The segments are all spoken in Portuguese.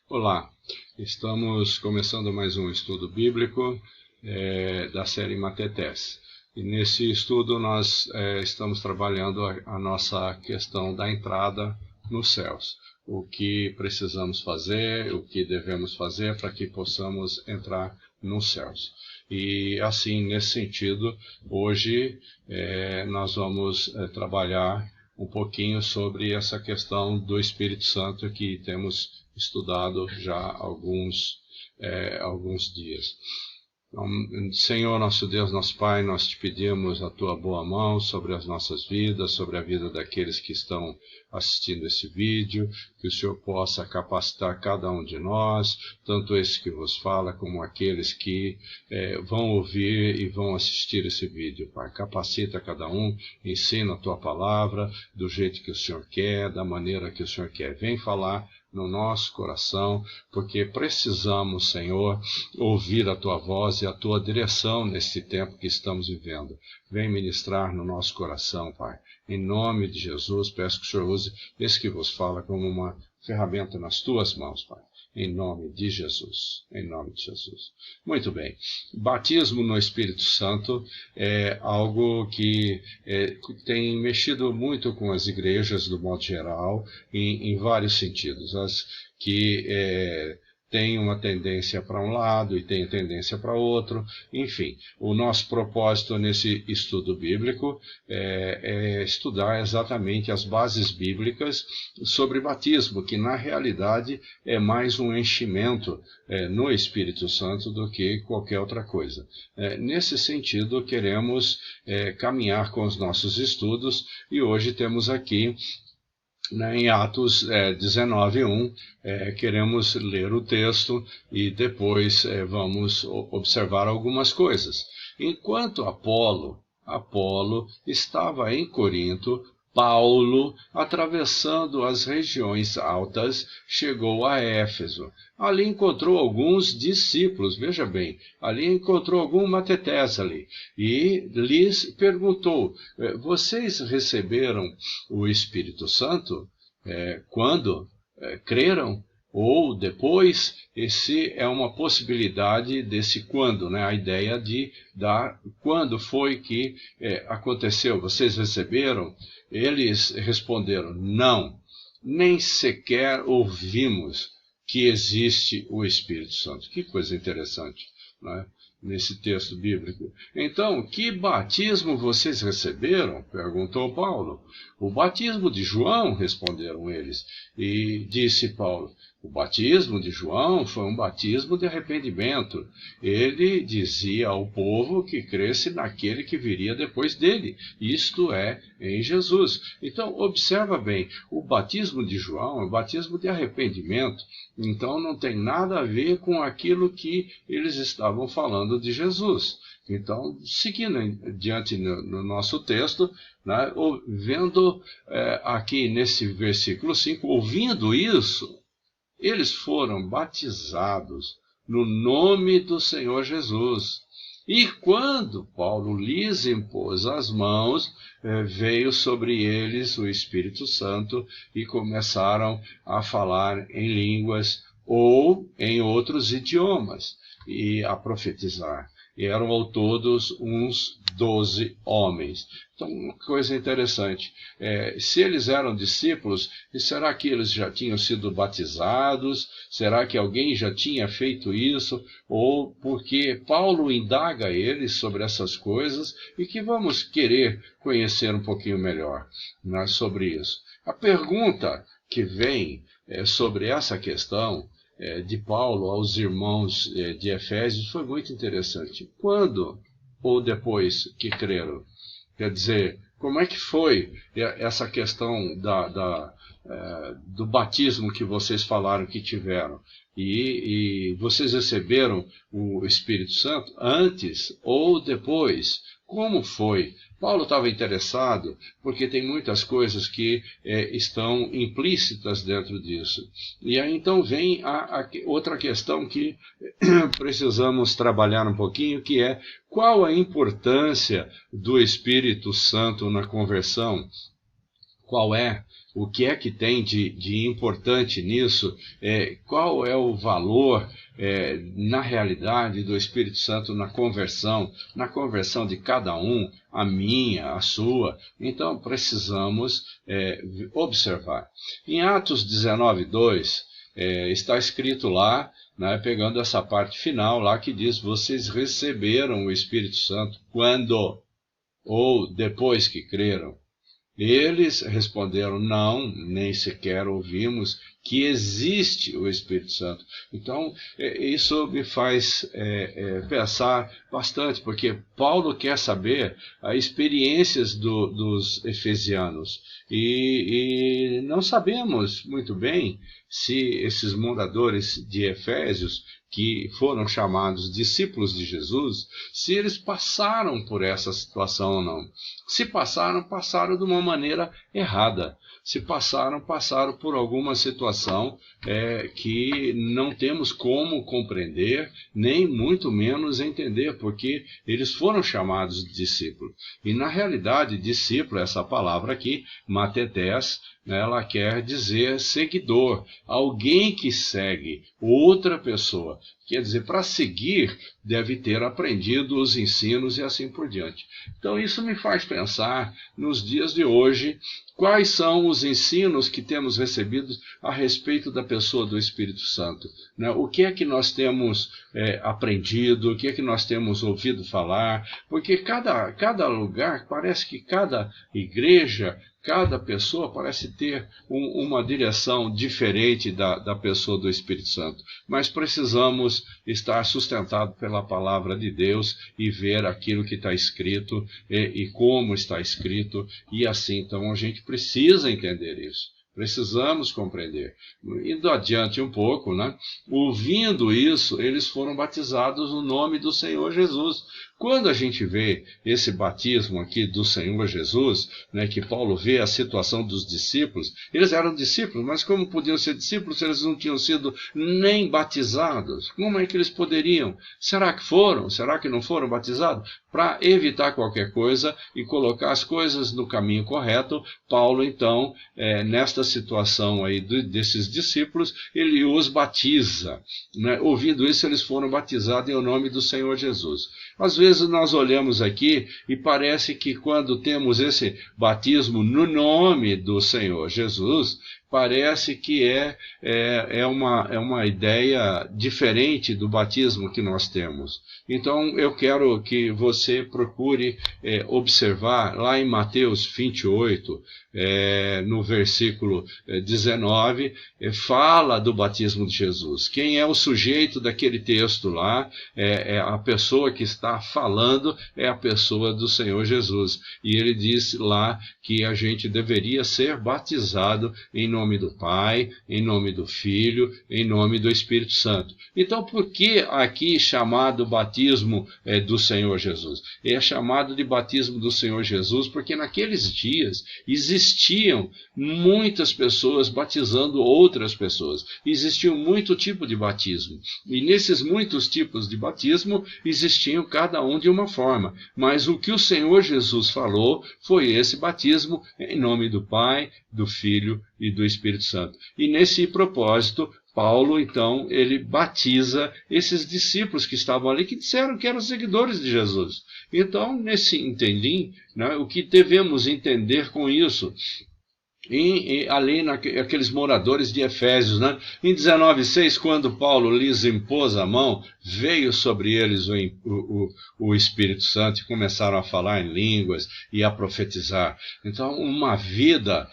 Olá, estamos começando mais um estudo bíblico da série Matetés. E nesse estudo nós estamos trabalhando a nossa questão da entrada nos céus. O que precisamos fazer, o que devemos fazer para que possamos entrar nos céus. E assim, nesse sentido, hoje nós vamos trabalhar um pouquinho sobre essa questão do Espírito Santo que temos estudado já há alguns dias. Então, Senhor, nosso Deus, nosso Pai, nós te pedimos a tua boa mão sobre as nossas vidas, sobre a vida daqueles que estão assistindo esse vídeo, que o Senhor possa capacitar cada um de nós, tanto esse que vos fala, como aqueles que vão ouvir e vão assistir esse vídeo, Pai. Capacita cada um, ensina a tua palavra do jeito que o Senhor quer, da maneira que o Senhor quer. Vem falar no nosso coração, porque precisamos, Senhor, ouvir a Tua voz e a Tua direção nesse tempo que estamos vivendo. Vem ministrar no nosso coração, Pai. Em nome de Jesus, peço que o Senhor use esse que vos fala como uma ferramenta nas Tuas mãos, Pai. Em nome de Jesus. Em nome de Jesus. Muito bem. Batismo no Espírito Santo é algo que tem mexido muito com as igrejas, do modo geral, em vários sentidos. As que têm uma tendência para um lado e têm tendência para outro. Enfim, o nosso propósito nesse estudo bíblico é estudar exatamente as bases bíblicas sobre batismo, que na realidade é mais um enchimento no Espírito Santo do que qualquer outra coisa. Nesse sentido, queremos caminhar com os nossos estudos e hoje temos aqui em Atos 19:1, queremos ler o texto e depois vamos observar algumas coisas. Enquanto Apolo estava em Corinto, Paulo, atravessando as regiões altas, chegou a Éfeso. Ali encontrou alguns discípulos, veja bem, ali encontrou algum matetés ali, e lhes perguntou, vocês receberam o Espírito Santo quando creram? Ou depois? Esse é uma possibilidade desse quando, né? A ideia de dar quando foi que aconteceu. Vocês receberam? Eles responderam, não, nem sequer ouvimos que existe o Espírito Santo. Que coisa interessante, né? Nesse texto bíblico. Então, que batismo vocês receberam? Perguntou Paulo. O batismo de João, responderam eles. E disse Paulo, o batismo de João foi um batismo de arrependimento. Ele dizia ao povo que cresce naquele que viria depois dele, isto é, em Jesus. Então, observa bem, o batismo de João é um batismo de arrependimento, então não tem nada a ver com aquilo que eles estavam falando de Jesus. Então, seguindo adiante no nosso texto, né, vendo aqui nesse versículo 5, ouvindo isso, eles foram batizados no nome do Senhor Jesus. E quando Paulo lhes impôs as mãos, veio sobre eles o Espírito Santo e começaram a falar em línguas ou em outros idiomas e a profetizar. E eram ao todos uns 12 homens. Então, uma coisa interessante, se eles eram discípulos, será que eles já tinham sido batizados? Será que alguém já tinha feito isso? Ou porque Paulo indaga eles sobre essas coisas e que vamos querer conhecer um pouquinho melhor, né, sobre isso. A pergunta que vem sobre essa questão de Paulo aos irmãos de Efésios foi muito interessante. Quando ou depois que creram? Quer dizer, como é que foi essa questão do batismo que vocês falaram que tiveram? E vocês receberam o Espírito Santo antes ou depois? Como foi? Paulo estava interessado porque tem muitas coisas que estão implícitas dentro disso. E aí então vem a outra questão que precisamos trabalhar um pouquinho, que é qual a importância do Espírito Santo na conversão? Qual é o que é que tem de importante nisso, qual é o valor, na realidade, do Espírito Santo na conversão de cada um, a minha, a sua. Então precisamos observar. Em Atos 19:2, está escrito lá, né, pegando essa parte final lá que diz: vocês receberam o Espírito Santo quando? Ou depois que creram? Eles responderam: não, nem sequer ouvimos que existe o Espírito Santo. Então, isso me faz pensar bastante, porque Paulo quer saber as experiências dos efesianos. E não sabemos muito bem se esses moradores de Efésios, que foram chamados discípulos de Jesus, se eles passaram por essa situação ou não. Se passaram, passaram de uma maneira errada. Se passaram, passaram por alguma situação que não temos como compreender, nem muito menos entender, porque eles foram chamados de discípulos. E na realidade, discípulo, essa palavra aqui, matetés, ela quer dizer seguidor, alguém que segue outra pessoa. Quer dizer, para seguir, deve ter aprendido os ensinos e assim por diante. Então isso me faz pensar, nos dias de hoje, quais são os ensinos que temos recebido a respeito da pessoa do Espírito Santo, né? O que é que nós temos aprendido, o que é que nós temos ouvido falar, porque cada lugar, parece que cada igreja, cada pessoa parece ter uma direção diferente da pessoa do Espírito Santo. Mas precisamos estar sustentados pela palavra de Deus e ver aquilo que está escrito e como está escrito. E assim, então, a gente precisa entender isso. Precisamos compreender. Indo adiante um pouco, né? Ouvindo isso, eles foram batizados no nome do Senhor Jesus. Quando a gente vê esse batismo aqui do Senhor Jesus, né, que Paulo vê a situação dos discípulos, eles eram discípulos, mas como podiam ser discípulos se eles não tinham sido nem batizados? Como é que eles poderiam? Será que foram? Será que não foram batizados? Para evitar qualquer coisa e colocar as coisas no caminho correto, Paulo, então, nesta situação aí desses discípulos, ele os batiza, né? Ouvindo isso, eles foram batizados em nome do Senhor Jesus. Às vezes nós olhamos aqui e parece que quando temos esse batismo no nome do Senhor Jesus, parece que é uma ideia diferente do batismo que nós temos. Então eu quero que você procure observar lá em Mateus 28, no versículo 19, fala do batismo de Jesus. Quem é o sujeito daquele texto lá? A pessoa que está falando é a pessoa do Senhor Jesus. E ele diz lá que a gente deveria ser batizado em nome do Pai, em nome do Filho, em nome do Espírito Santo. Então, por que aqui chamado batismo do Senhor Jesus? É chamado de batismo do Senhor Jesus porque naqueles dias existiam muitas pessoas batizando outras pessoas. Existiam muito tipo de batismo. E nesses muitos tipos de batismo existiam cada um de uma forma. Mas o que o Senhor Jesus falou foi esse batismo em nome do Pai, do Filho e do Espírito Santo. E nesse propósito, Paulo, então, ele batiza esses discípulos que estavam ali, que disseram que eram seguidores de Jesus. Então, nesse entendim, né, o que devemos entender com isso? Ali naqueles moradores de Efésios, né? Em 19:6, quando Paulo lhes impôs a mão, veio sobre eles o Espírito Santo e começaram a falar em línguas e a profetizar. Então, uma vida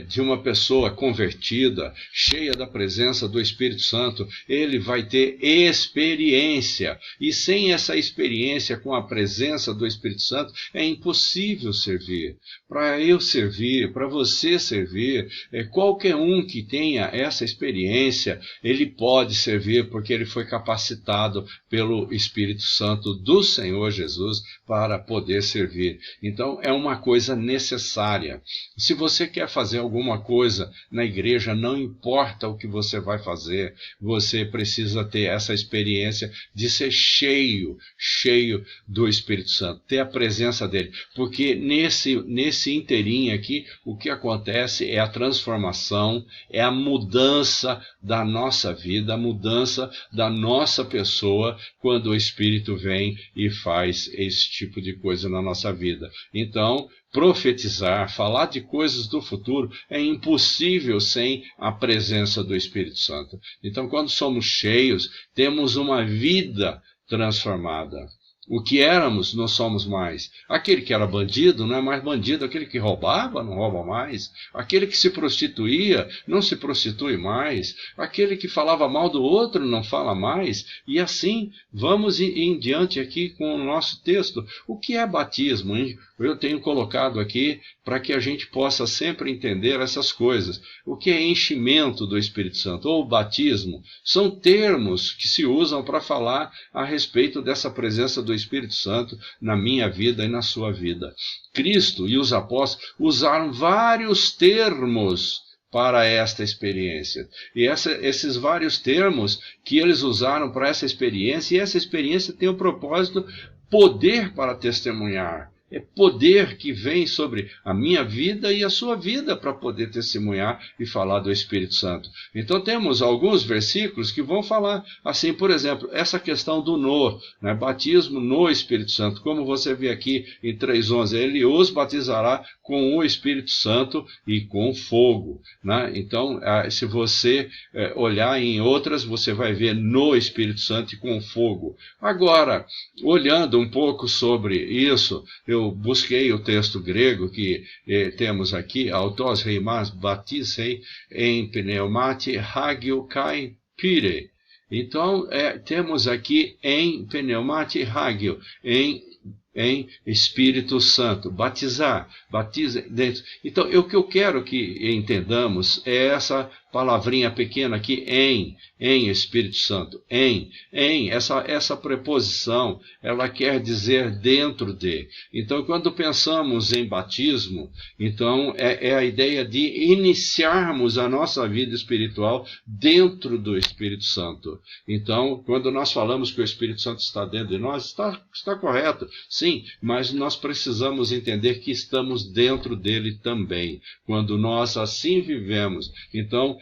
de uma pessoa convertida, cheia da presença do Espírito Santo, ele vai ter experiência. E sem essa experiência com a presença do Espírito Santo, é impossível servir. Para eu servir, para você servir, qualquer um que tenha essa experiência, ele pode servir porque ele foi capacitado pelo Espírito Santo do Senhor Jesus para poder servir. Então é uma coisa necessária. Se você quer fazer alguma coisa na igreja, não importa o que você vai fazer, você precisa ter essa experiência de ser cheio do Espírito Santo, ter a presença dele, porque nesse inteirinho aqui, o que acontece acontece é a transformação, é a mudança da nossa vida, a mudança da nossa pessoa, quando o Espírito vem e faz esse tipo de coisa na nossa vida. Então, profetizar, falar de coisas do futuro é impossível sem a presença do Espírito Santo. Então, quando somos cheios, temos uma vida transformada. O que éramos, não somos mais. Aquele que era bandido, não é mais bandido. Aquele que roubava, não rouba mais. Aquele que se prostituía, não se prostitui mais. Aquele que falava mal do outro, não fala mais. E assim, vamos em diante aqui com o nosso texto. O que é batismo, hein? Eu tenho colocado aqui para que a gente possa sempre entender essas coisas. O que é enchimento do Espírito Santo ou batismo? São termos que se usam para falar a respeito dessa presença do Espírito Santo na minha vida e na sua vida. Cristo e os apóstolos usaram vários termos para esta experiência. E esses vários termos que eles usaram para essa experiência, e essa experiência tem o propósito, poder para testemunhar. É poder que vem sobre a minha vida e a sua vida para poder testemunhar e falar do Espírito Santo. Então temos alguns versículos que vão falar assim, por exemplo, essa questão do né, batismo no Espírito Santo. Como você vê aqui em 3:11, ele os batizará com o Espírito Santo e com fogo. Né? Então, se você olhar em outras, você vai ver no Espírito Santo e com fogo. Agora, olhando um pouco sobre isso, eu busquei o texto grego que temos aqui, autos reimas batisei em pneumati hagio kai pire. Então, temos aqui em pneumati hagio, em Espírito Santo, batizar, batiza dentro. Então, o que eu quero que entendamos é essa palavrinha pequena aqui, em Espírito Santo, essa preposição, ela quer dizer dentro de. Então, quando pensamos em batismo, então é a ideia de iniciarmos a nossa vida espiritual dentro do Espírito Santo. Então, quando nós falamos que o Espírito Santo está dentro de nós, está correto, sim, mas nós precisamos entender que estamos dentro dele também, quando nós assim vivemos. Então,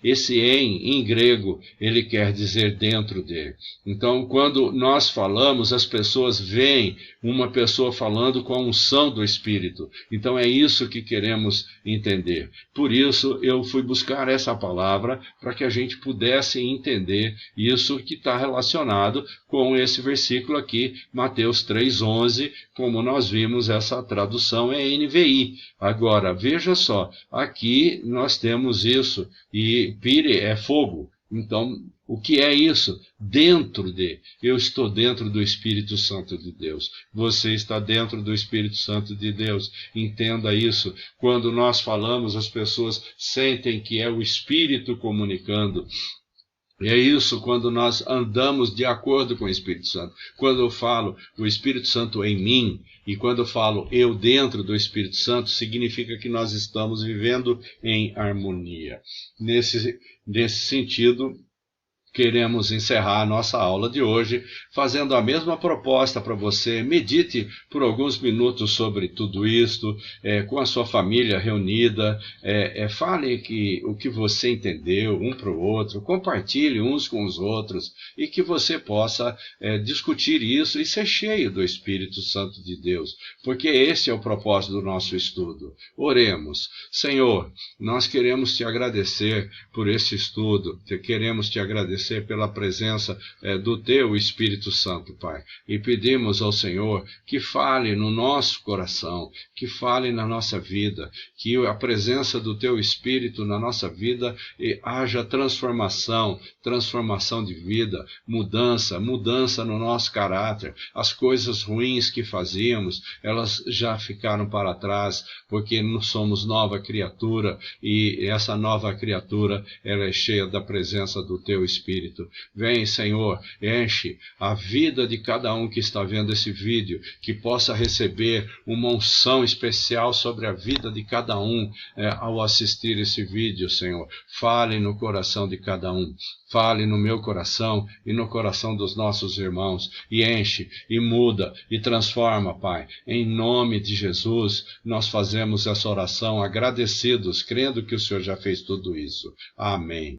esse em grego, ele quer dizer dentro dele. Então, quando nós falamos, as pessoas veem uma pessoa falando com a unção do Espírito. Então, é isso que queremos entender. Por isso, eu fui buscar essa palavra para que a gente pudesse entender isso que está relacionado com esse versículo aqui, Mateus 3:11, como nós vimos, essa tradução é NVI. Agora, veja só, aqui nós temos isso, e pire é fogo. Então, o que é isso? Dentro de. Eu estou dentro do Espírito Santo de Deus. Você está dentro do Espírito Santo de Deus. Entenda isso. Quando nós falamos, as pessoas sentem que é o Espírito comunicando. E é isso quando nós andamos de acordo com o Espírito Santo. Quando eu falo o Espírito Santo em mim, e quando eu falo eu dentro do Espírito Santo, significa que nós estamos vivendo em harmonia. Nesse sentido, queremos encerrar a nossa aula de hoje fazendo a mesma proposta para você. Medite por alguns minutos sobre tudo isto, com a sua família reunida, fale o que você entendeu um para o outro, compartilhe uns com os outros e que você possa discutir isso e ser cheio do Espírito Santo de Deus, porque esse é o propósito do nosso estudo. Oremos. Senhor, nós queremos te agradecer por esse estudo, queremos te agradecer pela presença do teu Espírito Santo, Pai. E pedimos ao Senhor que fale no nosso coração, que fale na nossa vida, que a presença do teu Espírito na nossa vida haja transformação de vida, mudança no nosso caráter. As coisas ruins que fazíamos, elas já ficaram para trás, porque nós somos nova criatura, e essa nova criatura, ela é cheia da presença do teu Espírito Espírito. Vem, Senhor, enche a vida de cada um que está vendo esse vídeo, que possa receber uma unção especial sobre a vida de cada um ao assistir esse vídeo, Senhor. Fale no coração de cada um. Fale no meu coração e no coração dos nossos irmãos, e enche, e muda, e transforma, Pai. Em nome de Jesus, nós fazemos essa oração agradecidos, crendo que o Senhor já fez tudo isso. Amém.